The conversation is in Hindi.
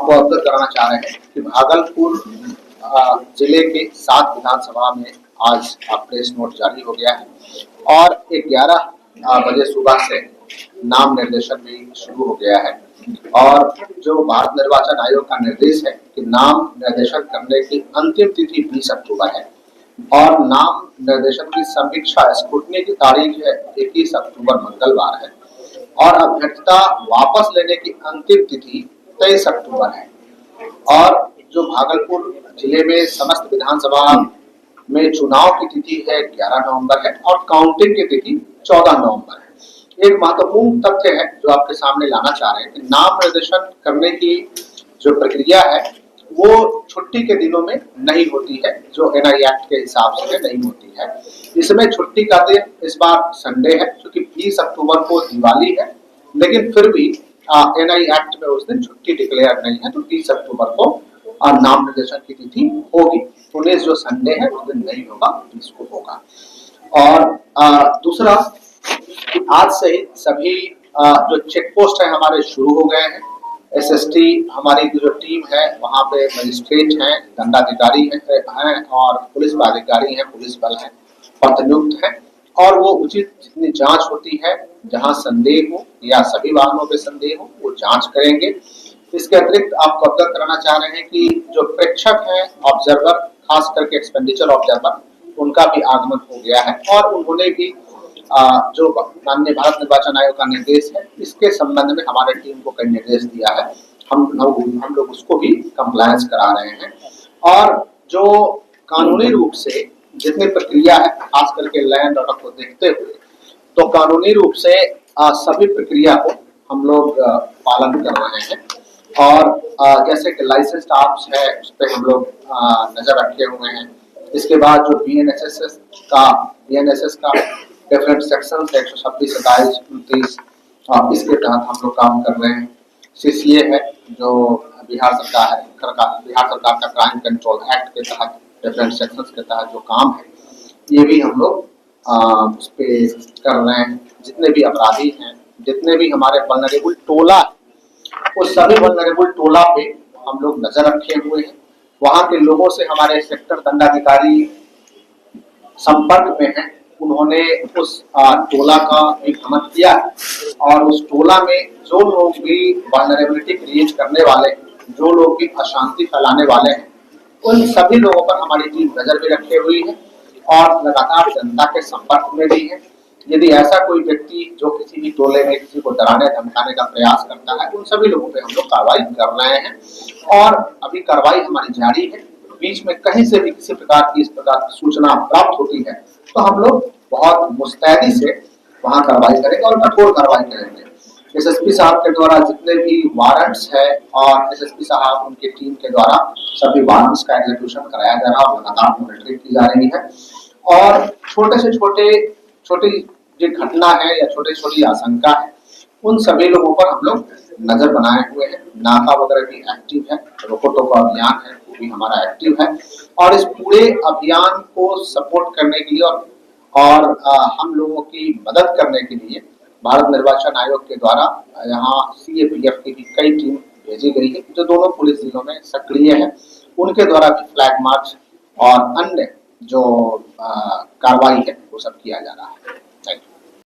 आपको अवगत कराना चाह रहे हैं कि भागलपुर जिले के 7 विधानसभा में आज प्रेस नोट जारी हो गया है और 11 बजे सुबह से नाम निर्देशन भी शुरू हो गया है। और जो भारत निर्वाचन आयोग का निर्देश है कि नाम निर्देशन करने की अंतिम तिथि 20 अक्टूबर है और नाम निर्देशन की समीक्षा स्क्रूटनी की तारीख है 21 अक्टूबर मंगलवार है और अभ्यर्थता वापस लेने की अंतिम तिथि 23 अक्टूबर है। और जो भागलपुर जिले में समस्त विधानसभा में चुनाव की तिथि है 11 नवंबर है और काउंटिंग की तिथि 14 नवंबर है। एक महत्वपूर्ण तथ्य है जो आपके सामने लाना चाह रहे हैं कि नाम निर्देशन करने की जो प्रक्रिया है वो छुट्टी के दिनों में नहीं होती है, जो एनआई एक्ट के हिसाब से नहीं होती है। इसमें छुट्टी का दिन इस बार संडे है क्योंकि 20 अक्टूबर को दिवाली है, लेकिन फिर भी एनआई एक्ट में उस दिन छुट्टी डिक्लेयर नहीं है, तो 30 अक्टूबर को नाम निर्देशन की तिथि होगी। 19 जो संडे है उस दिन नहीं होगा, 20 को होगा। और दूसरा, आज से ही सभी जो चेक पोस्ट है हमारे शुरू हो गए हैं। एसएसटी हमारी जो टीम है वहाँ पे मजिस्ट्रेट हैं, दंडाधिकारी हैं और पुलिस अधिकारी हैं, पुलिस बल है, प्रतिनियुक्त है और वो उचित जितनी जांच होती है जहां संदेह हो या सभी वाहनों पे संदेह हो वो जांच करेंगे। इसके अतिरिक्त आपको अवगत कराना चाह रहे हैं कि जो प्रेक्षक हैं, ऑब्जर्वर, खास करके एक्सपेंडिचर ऑब्जर्वर, उनका भी आगमन हो गया है और उन्होंने भी जो माननीय भारत निर्वाचन आयोग का निर्देश है इसके संबंध में हमारे टीम को कई निर्देश दिया है। हम लोग उसको भी कंप्लायंस करा रहे हैं। और जो कानूनी रूप से जितनी प्रक्रिया है, खास करके लैंड ऑर्डर को देखते हुए, तो कानूनी रूप से सभी प्रक्रिया को हम लोग पालन कर रहे हैं। और जैसे कि लाइसेंस आर्म्स है उस पर हम लोग नजर रखे हुए हैं। इसके बाद जो बीएनएसएस का डिफरेंट सेक्शन 126, 27, 29 इसके तहत हम लोग काम कर रहे हैं। सीसीए है जो बिहार सरकार का क्राइम कंट्रोल एक्ट के तहत डिफरेंट सेक्शंस के तहत जो काम है ये भी हम लोग उस पे कर रहे हैं। जितने भी अपराधी हैं, जितने भी हमारे वल्नरेबल टोला, उस सभी वल्नरेबल टोला पे हम लोग नजर रखे हुए हैं। वहां के लोगों से हमारे सेक्टर दंडाधिकारी संपर्क में हैं। उन्होंने उस टोला का भी भ्रमण किया और उस टोला में जो लोग भी वल्नरेबिलिटी क्रिएट करने वाले, जो लोग भी अशांति फैलाने वाले हैं, उन सभी लोगों पर हमारी टीम नजर भी रखे हुई है और लगातार जनता के संपर्क में भी है। यदि ऐसा कोई व्यक्ति जो किसी भी टोले में किसी को डराने धमकाने का प्रयास करता है, उन सभी लोगों पे हम लोग कार्रवाई कर रहे हैं और अभी कार्रवाई हमारी जारी है। बीच में कहीं से भी किसी प्रकार की इस प्रकार की सूचना प्राप्त होती है तो हम लोग बहुत मुस्तैदी से वहां कार्रवाई करेंगे और कठोर कार्रवाई करेंगे। एसएसपी साहब के द्वारा जितने भी वारंट्स है और एसएसपी साहब उनकी टीम के द्वारा सभी वारंट्स का एग्जीक्यूशन कराया जा रहा है और लगातार मॉनिटरिंग की जा रही है। और छोटे से छोटी जो घटना है या छोटी आशंका है, उन सभी लोगों पर हम लोग नजर बनाए हुए हैं। नाका वगैरह भी एक्टिव है, रोको टोको अभियान है वो भी हमारा एक्टिव है और इस पूरे अभियान को सपोर्ट करने के लिए और हम लोगों की मदद करने के लिए भारत निर्वाचन आयोग के द्वारा यहाँ सीएपीएफ की भी कई टीम भेजी गई है जो दोनों पुलिस जिलों में सक्रिय है। उनके द्वारा भी फ्लैग मार्च और अन्य जो कार्रवाई है वो सब किया जा रहा है। Thank you.